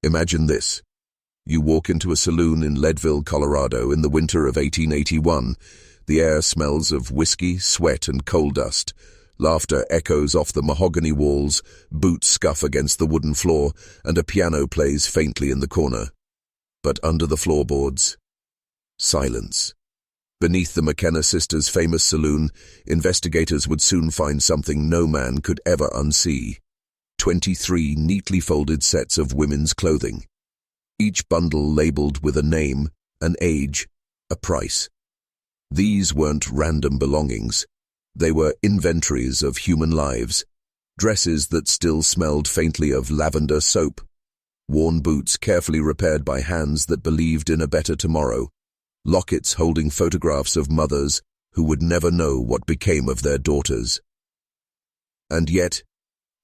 Imagine this. You walk into a saloon in Leadville, Colorado in the winter of 1881. The air smells of whiskey, sweat, and coal dust. Laughter echoes off the mahogany walls, boots scuff against the wooden floor, and a piano plays faintly in the corner. But under the floorboards, silence. Beneath the McKenna Sisters' famous saloon, investigators would soon find something no man could ever unsee. 23 neatly folded sets of women's clothing. Each bundle labeled with a name, an age, a price. These weren't random belongings. They were inventories of human lives. Dresses that still smelled faintly of lavender soap. Worn boots carefully repaired by hands that believed in a better tomorrow. Lockets holding photographs of mothers who would never know what became of their daughters. And yet,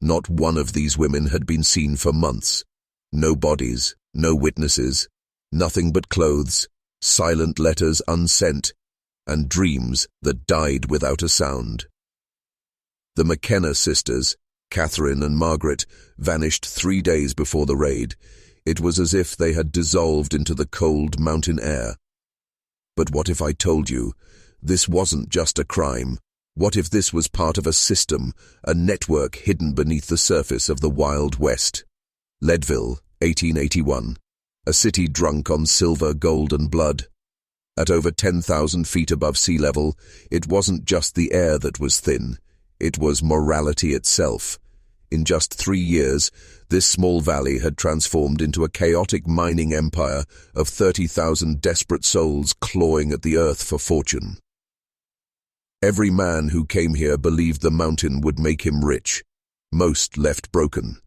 not one of these women had been seen for months. No bodies, no witnesses, nothing but clothes, silent letters unsent, and dreams that died without a sound. The McKenna sisters, Catherine and Margaret, vanished 3 days before the raid. It was as if they had dissolved into the cold mountain air. But what if I told you, this wasn't just a crime? What if this was part of a system, a network hidden beneath the surface of the Wild West? Leadville, 1881. A city drunk on silver, gold, and blood. At over 10,000 feet above sea level, it wasn't just the air that was thin. It was morality itself. In just 3 years, this small valley had transformed into a chaotic mining empire of 30,000 desperate souls clawing at the earth for fortune. Every man who came here believed the mountain would make him rich. Most left broken.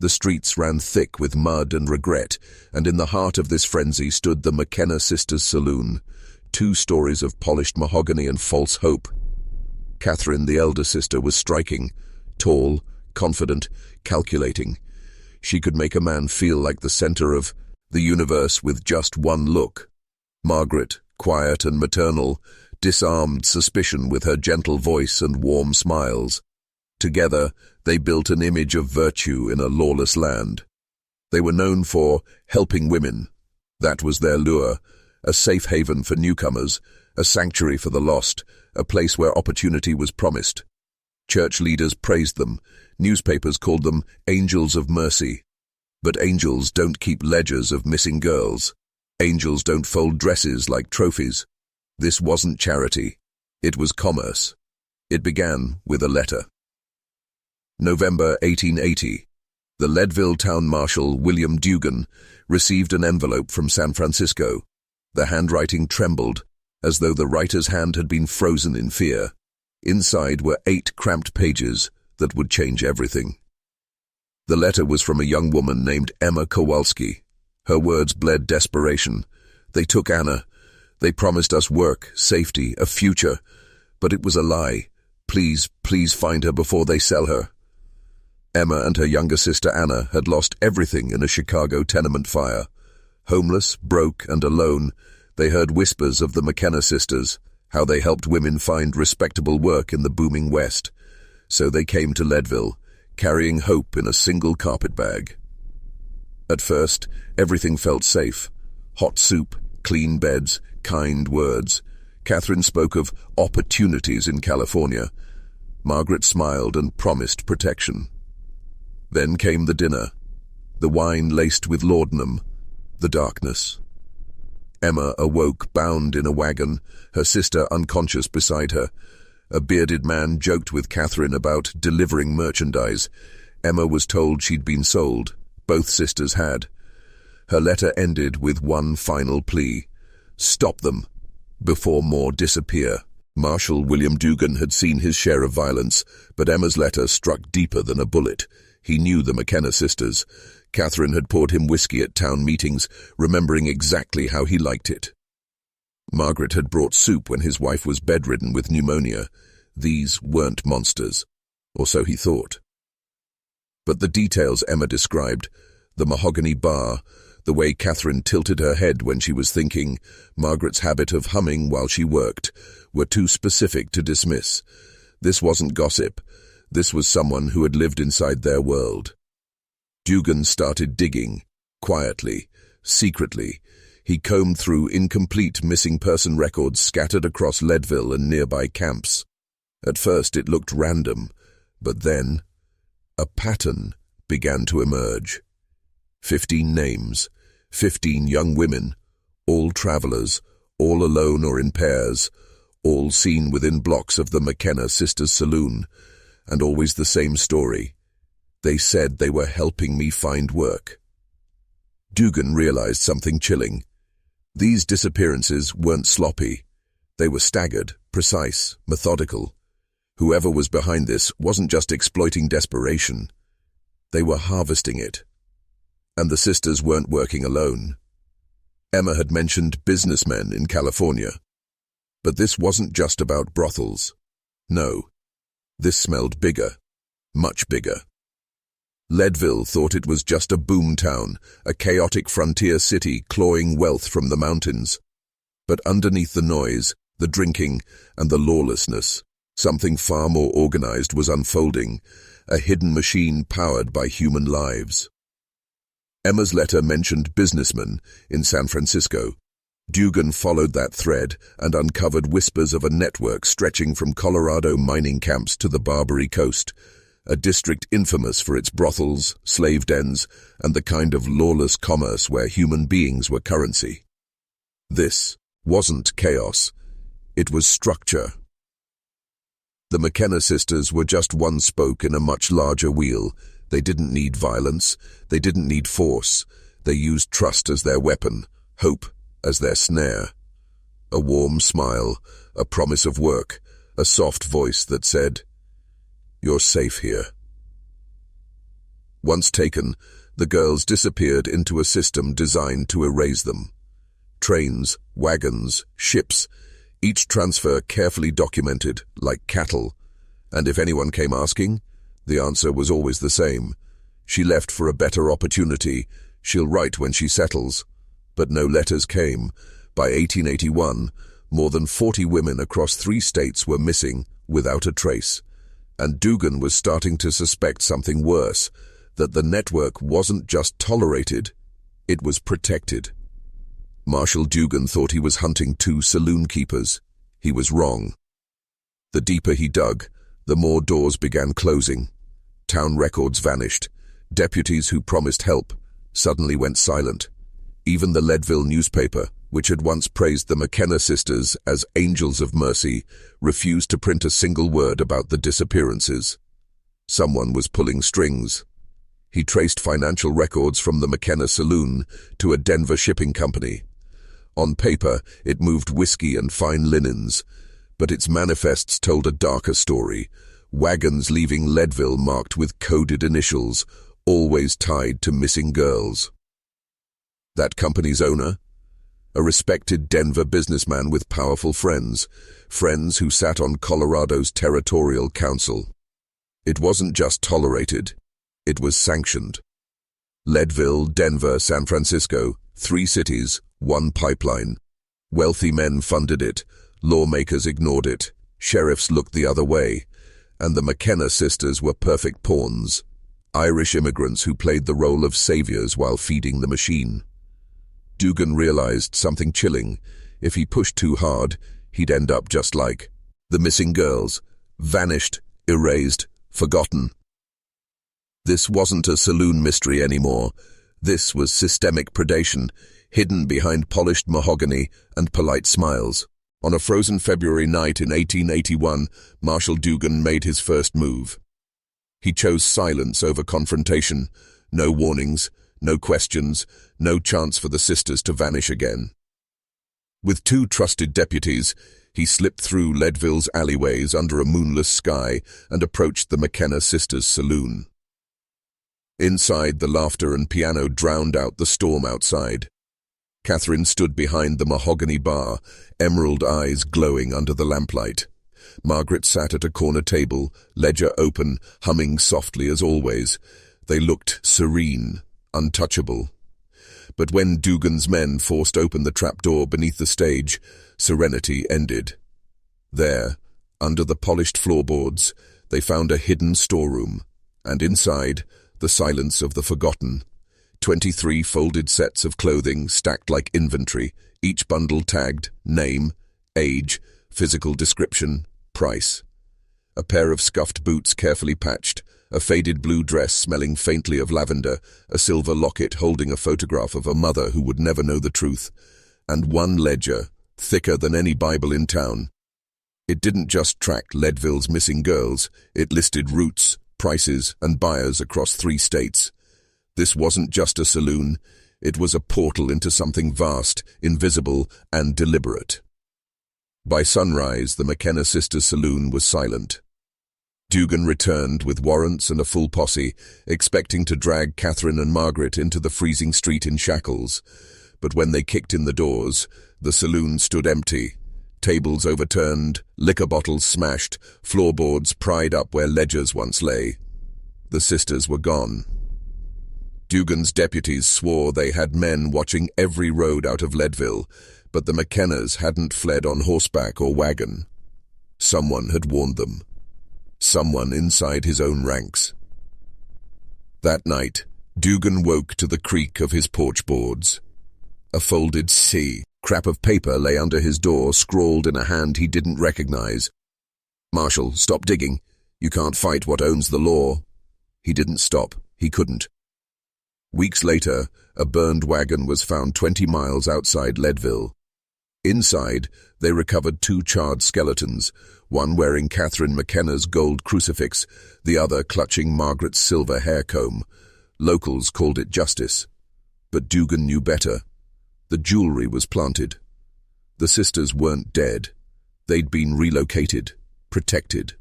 The streets ran thick with mud and regret, and in the heart of this frenzy stood the McKenna Sisters Saloon, 2 stories of polished mahogany and false hope. Catherine, the elder sister, was striking, tall, confident, calculating. She could make a man feel like the center of the universe with just one look. Margaret, quiet and maternal, disarmed suspicion with her gentle voice and warm smiles. Together, they built an image of virtue in a lawless land. They were known for helping women. That was their lure, a safe haven for newcomers, a sanctuary for the lost, a place where opportunity was promised. Church leaders praised them. Newspapers called them angels of mercy. But angels don't keep ledgers of missing girls. Angels don't fold dresses like trophies. This wasn't charity. It was commerce. It began with a letter. November 1880. The Leadville town marshal, William Dugan, received an envelope from San Francisco. The handwriting trembled, as though the writer's hand had been frozen in fear. Inside were 8 cramped pages that would change everything. The letter was from a young woman named Emma Kowalski. Her words bled desperation. They took Anna. They promised us work, safety, a future. But it was a lie. Please, please find her before they sell her. Emma and her younger sister Anna had lost everything in a Chicago tenement fire. Homeless, broke, and alone, they heard whispers of the McKenna sisters, how they helped women find respectable work in the booming West. So they came to Leadville, carrying hope in a single carpetbag. At first, everything felt safe. Hot soup, clean beds, kind words. Catherine spoke of opportunities in California. Margaret smiled and promised protection. Then came the dinner, the wine laced with laudanum, the darkness. Emma awoke bound in a wagon, her sister unconscious beside her. A bearded man joked with Catherine about delivering merchandise. Emma was told she'd been sold. Both sisters had. Her letter ended with one final plea. Stop them, before more disappear. Marshal William Dugan had seen his share of violence, but Emma's letter struck deeper than a bullet. He knew the McKenna sisters. Catherine had poured him whiskey at town meetings, remembering exactly how he liked it. Margaret had brought soup when his wife was bedridden with pneumonia. These weren't monsters, or so he thought. But the details Emma described, the mahogany bar, the way Catherine tilted her head when she was thinking, Margaret's habit of humming while she worked, were too specific to dismiss. This wasn't gossip. This was someone who had lived inside their world. Dugan started digging, Quietly, secretly, he combed through incomplete missing person records scattered across Leadville and nearby camps. At first it looked random, but then a pattern began to emerge. 15 names, 15 young women, all travelers, all alone or in pairs, all seen within blocks of the McKenna Sisters Saloon, and always the same story. They said they were helping me find work. Dugan realized something chilling. These disappearances weren't sloppy. They were staggered, precise, methodical. Whoever was behind this wasn't just exploiting desperation. They were harvesting it. And the sisters weren't working alone. Emma had mentioned businessmen in California. But this wasn't just about brothels. No, this smelled bigger, much bigger. Leadville thought it was just a boom town, a chaotic frontier city clawing wealth from the mountains. But underneath the noise, the drinking, and the lawlessness, something far more organized was unfolding, a hidden machine powered by human lives. Emma's letter mentioned businessmen in San Francisco. Dugan followed that thread and uncovered whispers of a network stretching from Colorado mining camps to the Barbary Coast, a district infamous for its brothels, slave dens, and the kind of lawless commerce where human beings were currency. This wasn't chaos. It was structure. The McKenna sisters were just one spoke in a much larger wheel. They didn't need violence. They didn't need force. They used trust as their weapon, hope as their snare. A warm smile, a promise of work, a soft voice that said, "You're safe here." Once taken, the girls disappeared into a system designed to erase them. Trains, wagons, ships, each transfer carefully documented, like cattle. And if anyone came asking, the answer was always the same. She left for a better opportunity. She'll write when she settles. But no letters came. By 1881, more than 40 women across 3 states were missing, without a trace. And Dugan was starting to suspect something worse, that the network wasn't just tolerated, it was protected. Marshal Dugan thought he was hunting 2 saloon keepers. He was wrong. The deeper he dug, the more doors began closing. Town records vanished. Deputies who promised help suddenly went silent. Even the Leadville newspaper, which had once praised the McKenna sisters as angels of mercy, refused to print a single word about the disappearances. Someone was pulling strings. He traced financial records from the McKenna Saloon to a Denver shipping company. On paper, it moved whiskey and fine linens, but its manifests told a darker story. Wagons leaving Leadville marked with coded initials, always tied to missing girls. That company's owner? A respected Denver businessman with powerful friends who sat on Colorado's territorial council. It wasn't just tolerated, it was sanctioned. Leadville, Denver, San Francisco, 3 cities, 1 pipeline. Wealthy men funded it, lawmakers ignored it, sheriffs looked the other way, and the McKenna sisters were perfect pawns, Irish immigrants who played the role of saviors while feeding the machine. Dugan realized something chilling. If he pushed too hard, he'd end up just like the missing girls, vanished, erased, forgotten. This wasn't a saloon mystery anymore. This was systemic predation, hidden behind polished mahogany and polite smiles. On a frozen February night in 1881, Marshal Dugan made his first move. He chose silence over confrontation. No warnings, no questions, no chance for the sisters to vanish again. With 2 trusted deputies, he slipped through Leadville's alleyways under a moonless sky and approached the McKenna Sisters Saloon. Inside, the laughter and piano drowned out the storm outside. Catherine stood behind the mahogany bar, emerald eyes glowing under the lamplight. Margaret sat at a corner table, ledger open, humming softly as always. They looked serene, untouchable. But when Dugan's men forced open the trapdoor beneath the stage, serenity ended. There, under the polished floorboards, they found a hidden storeroom, and inside, the silence of the forgotten. 23 folded sets of clothing stacked like inventory, each bundle tagged, name, age, physical description, price. A pair of scuffed boots carefully patched, a faded blue dress smelling faintly of lavender, a silver locket holding a photograph of a mother who would never know the truth, and one ledger, thicker than any Bible in town. It didn't just track Leadville's missing girls, it listed routes, prices, and buyers across 3 states. This wasn't just a saloon, it was a portal into something vast, invisible, and deliberate. By sunrise, the McKenna Sisters Saloon was silent. Dugan returned with warrants and a full posse, expecting to drag Catherine and Margaret into the freezing street in shackles. But when they kicked in the doors, the saloon stood empty. Tables overturned, liquor bottles smashed, floorboards pried up where ledgers once lay. The sisters were gone. Dugan's deputies swore they had men watching every road out of Leadville, but the McKennas hadn't fled on horseback or wagon. Someone had warned them. Someone inside his own ranks. That night, Dugan woke to the creak of his porch boards. A folded scrap of paper lay under his door, scrawled in a hand he didn't recognize. "Marshal, stop digging. You can't fight what owns the law." He didn't stop. He couldn't. Weeks later, a burned wagon was found 20 miles outside Leadville. Inside, they recovered 2 charred skeletons, one wearing Catherine McKenna's gold crucifix, the other clutching Margaret's silver hair comb. Locals called it justice. But Dugan knew better. The jewelry was planted. The sisters weren't dead. They'd been relocated, protected.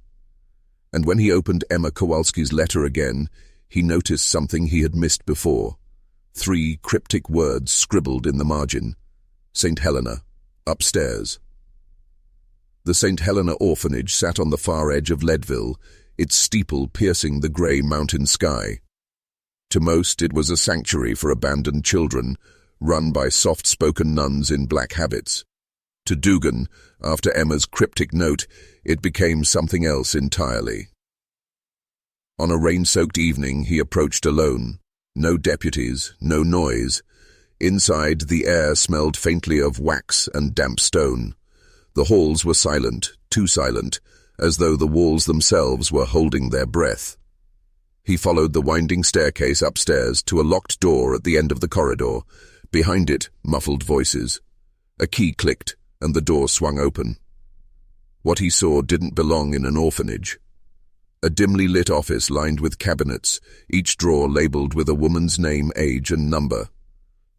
And when he opened Emma Kowalski's letter again, he noticed something he had missed before. 3 cryptic words scribbled in the margin. St. Helena, upstairs. The St. Helena orphanage sat on the far edge of Leadville, its steeple piercing the grey mountain sky. To most, it was a sanctuary for abandoned children, run by soft-spoken nuns in black habits. To Dugan, after Emma's cryptic note, it became something else entirely. On a rain-soaked evening, he approached alone. No deputies, no noise. Inside, the air smelled faintly of wax and damp stone. The halls were silent, too silent, as though the walls themselves were holding their breath. He followed the winding staircase upstairs to a locked door at the end of the corridor. Behind it, muffled voices. A key clicked, and the door swung open. What he saw didn't belong in an orphanage. A dimly lit office lined with cabinets, each drawer labeled with a woman's name, age, and number.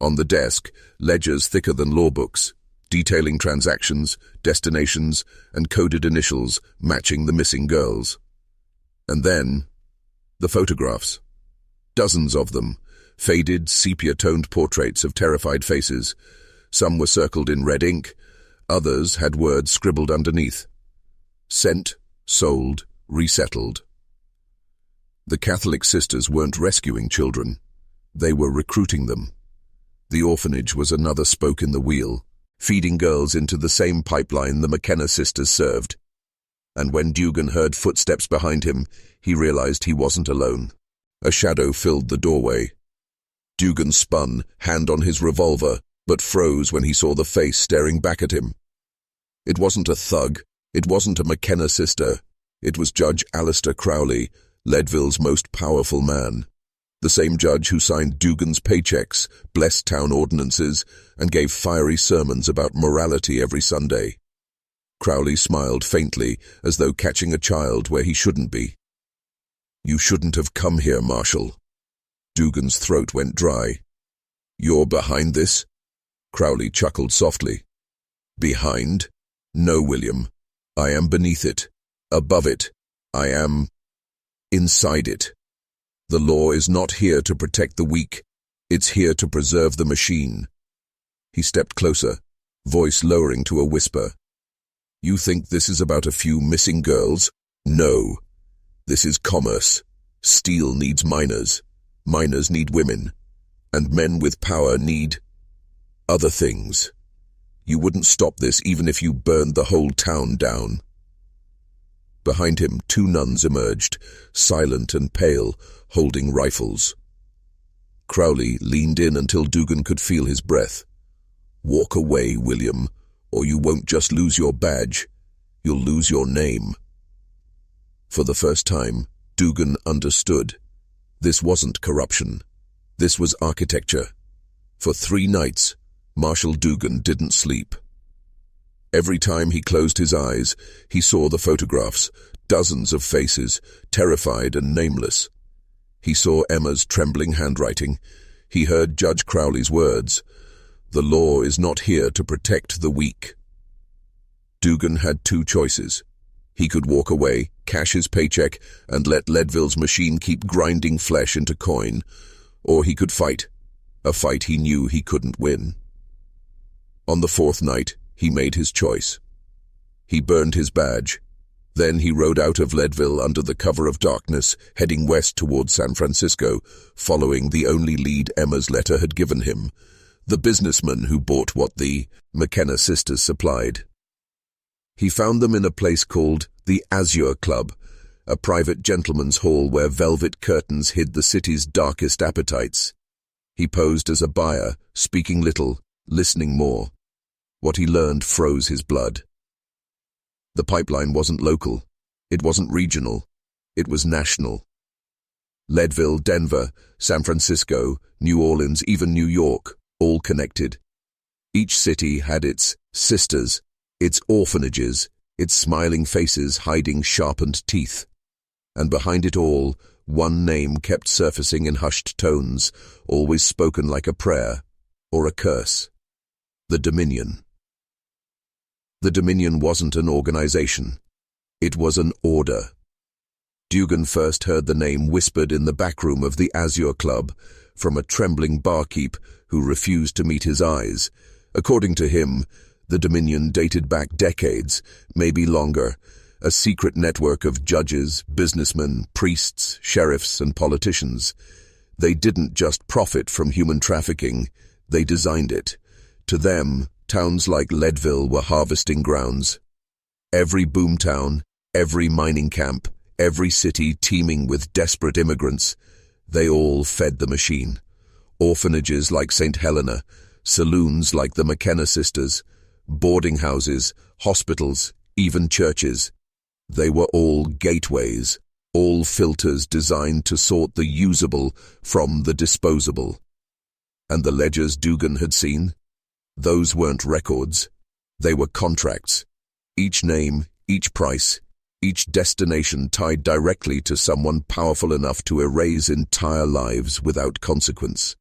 On the desk, ledgers thicker than law books, detailing transactions, destinations, and coded initials matching the missing girls. And then, the photographs. Dozens of them, faded, sepia-toned portraits of terrified faces. Some were circled in red ink, others had words scribbled underneath. Sent, sold, resettled. The Catholic sisters weren't rescuing children. They were recruiting them. The orphanage was another spoke in the wheel, feeding girls into the same pipeline the McKenna sisters served. And when Dugan heard footsteps behind him, he realized he wasn't alone. A shadow filled the doorway. Dugan spun, hand on his revolver, but froze when he saw the face staring back at him. It wasn't a thug. It wasn't a McKenna sister. It was Judge Alistair Crowley, Leadville's most powerful man. The same judge who signed Dugan's paychecks, blessed town ordinances, and gave fiery sermons about morality every Sunday. Crowley smiled faintly, as though catching a child where he shouldn't be. "You shouldn't have come here, Marshal." Dugan's throat went dry. "You're behind this?" Crowley chuckled softly. "Behind? No, William. I am beneath it. Above it. I am inside it. The law is not here to protect the weak. It's here to preserve the machine." He stepped closer, voice lowering to a whisper. "You think this is about a few missing girls? No. This is commerce. Steel needs miners. Miners need women. And men with power need other things. You wouldn't stop this even if you burned the whole town down." Behind him, 2 nuns emerged, silent and pale, holding rifles. Crowley leaned in until Dugan could feel his breath. "Walk away, William, or you won't just lose your badge. You'll lose your name." For the first time, Dugan understood. This wasn't corruption. This was architecture. For 3 nights, Marshal Dugan didn't sleep. Every time he closed his eyes, he saw the photographs, dozens of faces, terrified and nameless. He saw Emma's trembling handwriting. He heard Judge Crowley's words, "The law is not here to protect the weak." Dugan had 2 choices. He could walk away, cash his paycheck, and let Leadville's machine keep grinding flesh into coin, or he could fight, a fight he knew he couldn't win. On the 4th night, he made his choice. He burned his badge. Then he rode out of Leadville under the cover of darkness, heading west towards San Francisco, following the only lead Emma's letter had given him, the businessman who bought what the McKenna sisters supplied. He found them in a place called the Azure Club, a private gentleman's hall where velvet curtains hid the city's darkest appetites. He posed as a buyer, speaking little, listening more. What he learned froze his blood. The pipeline wasn't local. It wasn't regional. It was national. Leadville, Denver, San Francisco, New Orleans, even New York, all connected. Each city had its sisters, its orphanages, its smiling faces hiding sharpened teeth. And behind it all, one name kept surfacing in hushed tones, always spoken like a prayer or a curse. The Dominion. The Dominion wasn't an organization. It was an order. Dugan first heard the name whispered in the back room of the Azure Club from a trembling barkeep who refused to meet his eyes. According to him, the Dominion dated back decades, maybe longer, a secret network of judges, businessmen, priests, sheriffs, and politicians. They didn't just profit from human trafficking, they designed it. To them, towns like Leadville were harvesting grounds. Every boomtown, every mining camp, every city teeming with desperate immigrants, they all fed the machine. Orphanages like St. Helena, saloons like the McKenna Sisters, boarding houses, hospitals, even churches. They were all gateways, all filters designed to sort the usable from the disposable. And the ledgers Dugan had seen? Those weren't records. They were contracts. Each name, each price, each destination tied directly to someone powerful enough to erase entire lives without consequence.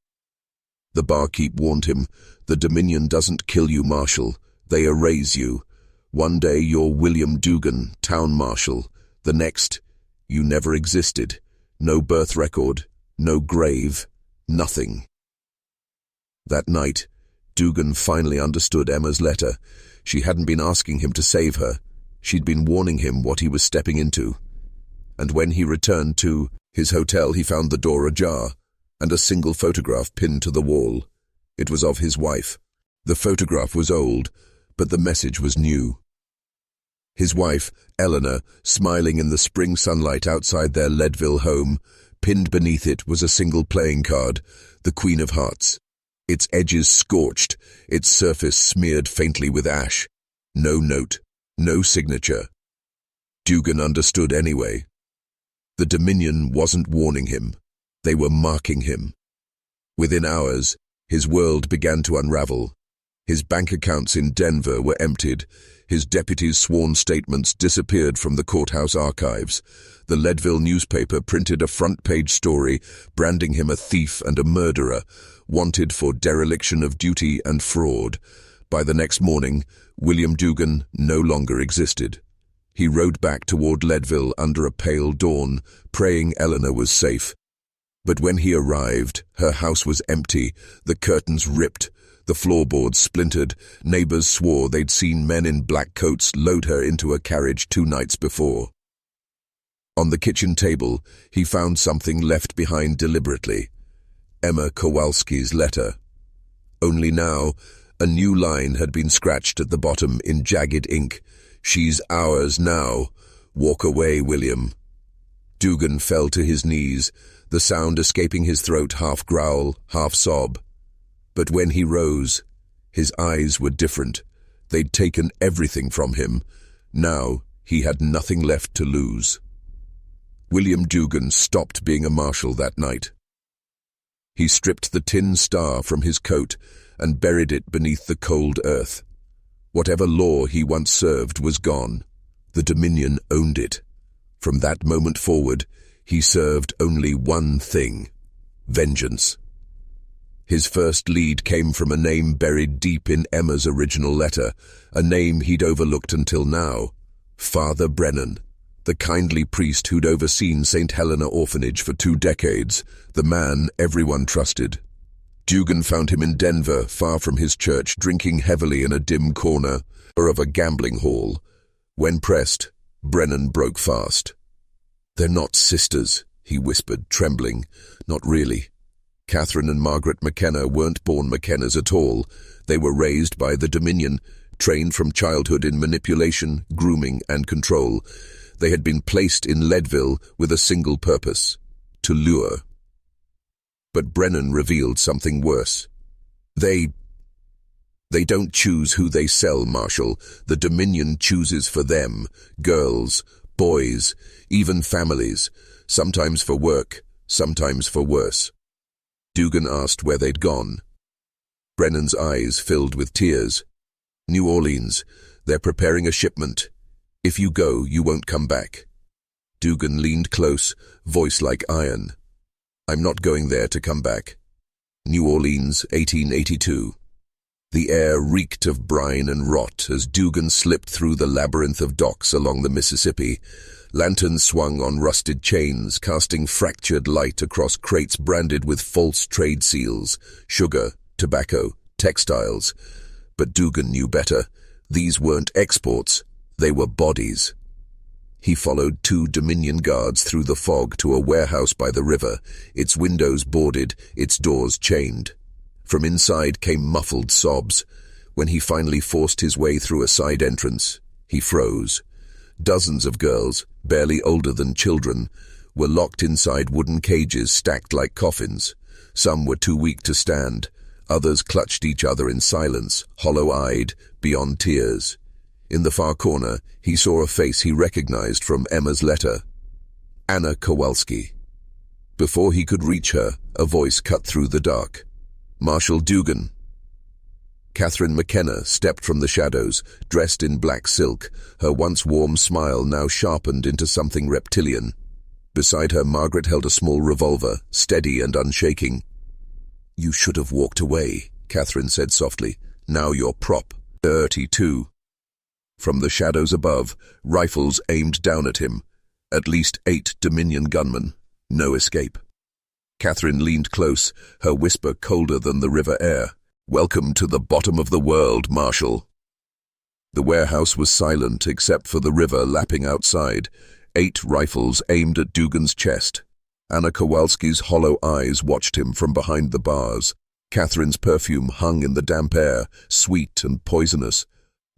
The barkeep warned him, "The Dominion doesn't kill you, Marshal. They erase you. One day you're William Dugan, town marshal. The next, you never existed. No birth record, no grave, nothing." That night, Dugan finally understood Emma's letter. She hadn't been asking him to save her. She'd been warning him what he was stepping into. And when he returned to his hotel, he found the door ajar and a single photograph pinned to the wall. It was of his wife. The photograph was old, but the message was new. His wife, Eleanor, smiling in the spring sunlight outside their Leadville home. Pinned beneath it was a single playing card, the Queen of Hearts. Its edges scorched, its surface smeared faintly with ash. No note, no signature. Dugan understood anyway. The Dominion wasn't warning him. They were marking him. Within hours, his world began to unravel. His bank accounts in Denver were emptied. His deputies' sworn statements disappeared from the courthouse archives. The Leadville newspaper printed a front-page story branding him a thief and a murderer, wanted for dereliction of duty and fraud. By the next morning, William Dugan no longer existed. He rode back toward Leadville under a pale dawn, praying Eleanor was safe. But when he arrived, her house was empty, the curtains ripped, the floorboards splintered. Neighbors swore they'd seen men in black coats load her into a carriage 2 nights before. On the kitchen table, he found something left behind deliberately. Emma Kowalski's letter. Only now, a new line had been scratched at the bottom in jagged ink. "She's ours now. Walk away, William." Dugan fell to his knees. the sound escaping his throat, half growl, half sob. But when he rose, his eyes were different. They'd taken everything from him. Now he had nothing left to lose. William Dugan stopped being a marshal that night. He stripped the tin star from his coat and buried it beneath the cold earth. Whatever law he once served was gone. The Dominion owned it. From that moment forward, he served only one thing: vengeance. His first lead came from a name buried deep in Emma's original letter, a name he'd overlooked until now: Father Brennan, the kindly priest who'd overseen St. Helena Orphanage for 2 decades, the man everyone trusted. Dugan found him in Denver, far from his church, drinking heavily in a dim corner of a gambling hall. When pressed, Brennan broke fast. "They're not sisters," he whispered, trembling. "Not really. Catherine and Margaret McKenna weren't born McKennas at all. They were raised by the Dominion, trained from childhood in manipulation, grooming, and control. They had been placed in Leadville with a single purpose: to lure." But Brennan revealed something worse. They don't choose who they sell, Marshal. The Dominion chooses for them. Girls, boys, even families. Sometimes for work, sometimes for worse. Dugan asked where they'd gone. Brennan's eyes filled with tears. "New Orleans. They're preparing a shipment. If you go, you won't come back." Dugan leaned close, voice like iron. "I'm not going there to come back." New Orleans, 1882. The air reeked of brine and rot as Dugan slipped through the labyrinth of docks along the Mississippi. Lanterns swung on rusted chains, casting fractured light across crates branded with false trade seals: sugar, tobacco, textiles. But Dugan knew better. These weren't exports, they were bodies. He followed 2 Dominion guards through the fog to a warehouse by the river, its windows boarded, its doors chained. From inside came muffled sobs. When he finally forced his way through a side entrance, he froze. Dozens of girls, barely older than children, were locked inside wooden cages stacked like coffins. Some were too weak to stand. Others clutched each other in silence, hollow-eyed, beyond tears. In the far corner, he saw a face he recognized from Emma's letter: Anna Kowalski. Before he could reach her, a voice cut through the dark. "Marshal Dugan." Catherine McKenna stepped from the shadows, dressed in black silk, her once warm smile now sharpened into something reptilian. Beside her, Margaret held a small revolver, steady and unshaking. "You should have walked away," Catherine said softly. "Now you're prop." 32. From the shadows above, rifles aimed down at him. At least 8 Dominion gunmen. No escape. Catherine leaned close, her whisper colder than the river air. "Welcome to the bottom of the world, Marshal." The warehouse was silent except for the river lapping outside. 8 rifles aimed at Dugan's chest. Anna Kowalski's hollow eyes watched him from behind the bars. Catherine's perfume hung in the damp air, sweet and poisonous.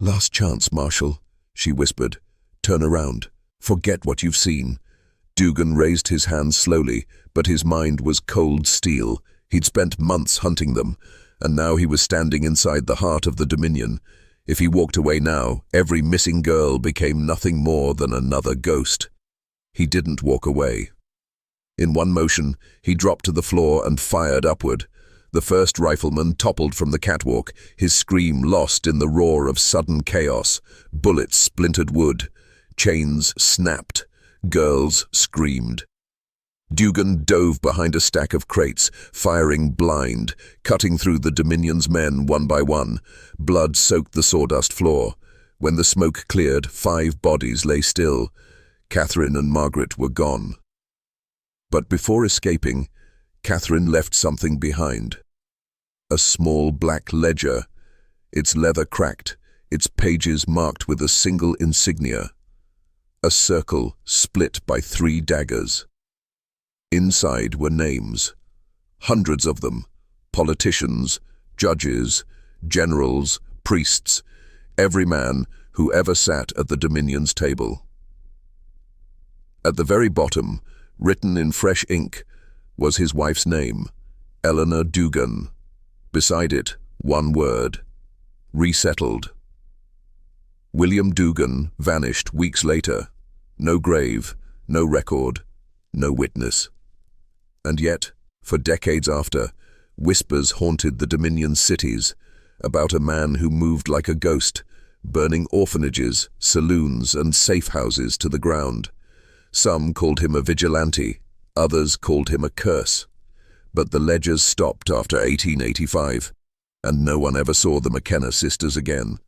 "Last chance, Marshal," she whispered. "Turn around. Forget what you've seen." Dugan raised his hands slowly, but his mind was cold steel. He'd spent months hunting them, and now he was standing inside the heart of the Dominion. If he walked away now, every missing girl became nothing more than another ghost. He didn't walk away. In one motion, he dropped to the floor and fired upward. The first rifleman toppled from the catwalk, his scream lost in the roar of sudden chaos. Bullets splintered wood. Chains snapped. Girls screamed. Dugan dove behind a stack of crates, firing blind, cutting through the Dominion's men one by one. Blood soaked the sawdust floor. When the smoke cleared, 5 bodies lay still. Catherine and Margaret were gone. But before escaping, Catherine left something behind. A small black ledger, its leather cracked, its pages marked with a single insignia. A circle split by 3 daggers. Inside were names, hundreds of them, politicians, judges, generals, priests, every man who ever sat at the Dominion's table. At the very bottom, written in fresh ink, was his wife's name, Eleanor Dugan. Beside it, one word: resettled. William Dugan vanished weeks later. No grave, no record, no witness. And yet, for decades after, whispers haunted the Dominion cities about a man who moved like a ghost, burning orphanages, saloons, and safe houses to the ground. Some called him a vigilante, others called him a curse. But the ledgers stopped after 1885, and no one ever saw the McKenna sisters again.